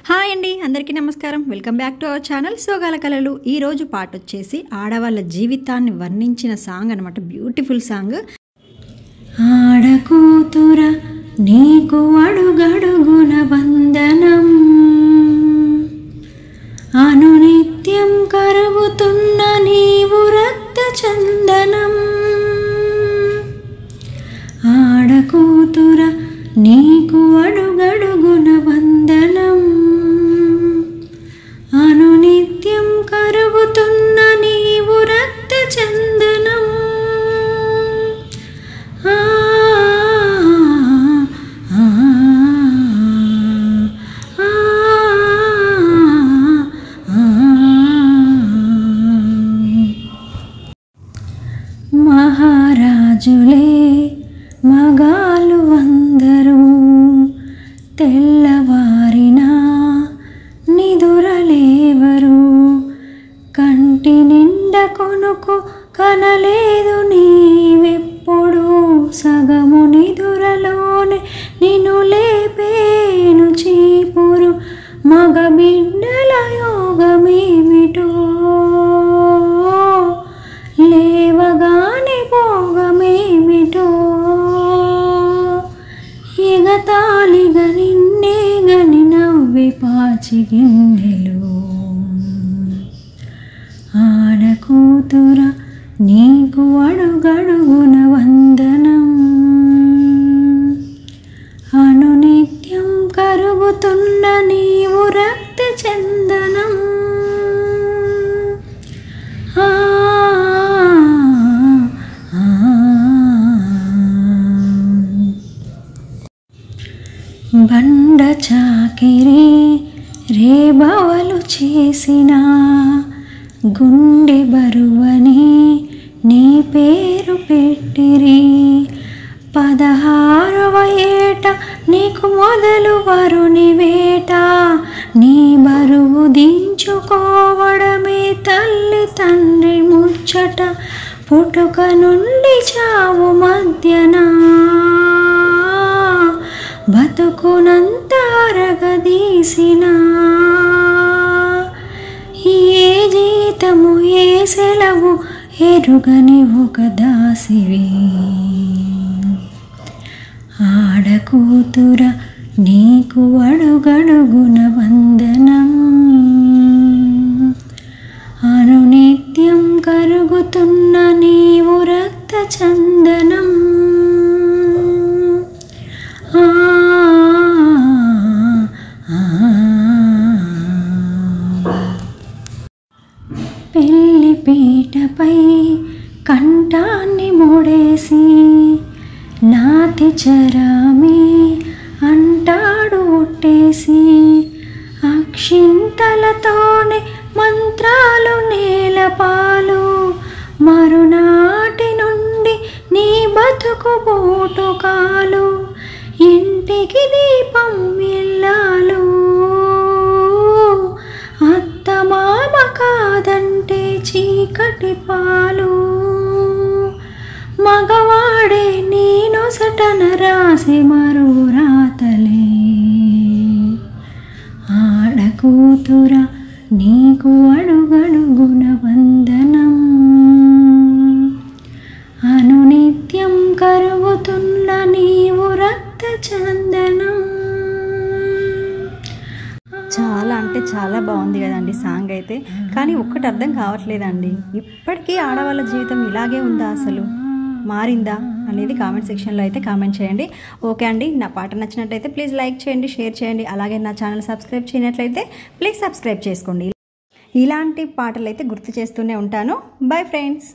Hi అండి, అందరికీ నమస్కారం. Welcome back to our channel Sogala Kalalu. ఈరోజు పాట వచ్చేసి ఆడవాళ్ళ జీవితాన్ని వర్ణించిన సాంగ్ అనమాట. Beautiful song. ఆడకూతుర నీకు అడుగడుగున వందనం, అనునిత్యం కరుగుతున్న నీవు రక్త చందనం. ఆడకూతుర నీకు అడుగడుగున వందనం, అనునిత్యం కరుగుతున్న నీవు రక్త చందనం. మహారాజులే మగాలు అందరూ తెల్లవారినా నిదురలేవరు, కంటి నిండ కొనుకు కనలేదు నీవెప్పుడు, సగము నిదురలోనే నిన్ను లేపేను చీపురు. మగ బిడ్డల యోగమేమిటో లేవగానే భోగమేమిటో, ఎగతాళిగా నిన్నే గని నవ్వి పాచి గిన్నెలు. ఆడకూతుర నీకు అడుగడుగున వందనం, అనునిత్యం కరుగుతున్న నీవు రక్త చందనం. బండ చాకిరి రేబవలు చేసిన గుండె బరువని నీ పేరు పెట్టిరి. 16వ ఏట నీకు మొదలు వరుని వేట, నీ బరువు దించుకోవడమే తల్లి తండ్రి ముచ్చట. పుట్టుక నుండి చావు మధ్యనా బతుకునంత అరగదీసిన, ఏ జీతము ఏ సెలవు ఎరుగని ఒక దాసివి. ఆడకూతుర నీకు అడుగడుగున వందనం, అనునిత్యం కరుగుతున్న నీవు రక్త చందనం. పెళ్లి పీటపై కంఠాన్ని ముడేసి నాతి చరామి అంటాడు ఒట్టేసి, అక్షింతలతోనే మంత్రాలు నేలపాలు. మరునాటి నుండి నీ బతుకు బోటుకాలు, ఇంటికి దీపం ఇల్లాలు. అత్త మామ కాదంటే చీకటి పాలు, మగవాడే నీ నొసటన రాసి మరో రాతలే. ఆడకూతుర నీకు అడుగడుగున వందనం, అనునిత్యం కరుగుతున్న నీవు రక్త చందనం. చాలా అంటే చాలా బాగుంది కదండి సాంగ్ అయితే. కానీ ఒక్కటి అర్థం కావట్లేదండి, ఇప్పటికీ ఆడవాళ్ళ జీవితం ఇలాగే ఉందా, అసలు మారిందా అనేది కామెంట్ సెక్షన్లో అయితే కామెంట్ చేయండి. ఓకే అండి, నా పాట నచ్చినట్లయితే ప్లీజ్ లైక్ చేయండి, షేర్ చేయండి. అలాగే నా ఛానల్ సబ్స్క్రైబ్ చేయనట్లయితే ప్లీజ్ సబ్స్క్రైబ్ చేసుకోండి. ఇలాంటి పాటలు అయితే గుర్తు చేస్తూనే ఉంటాను. Bye friends.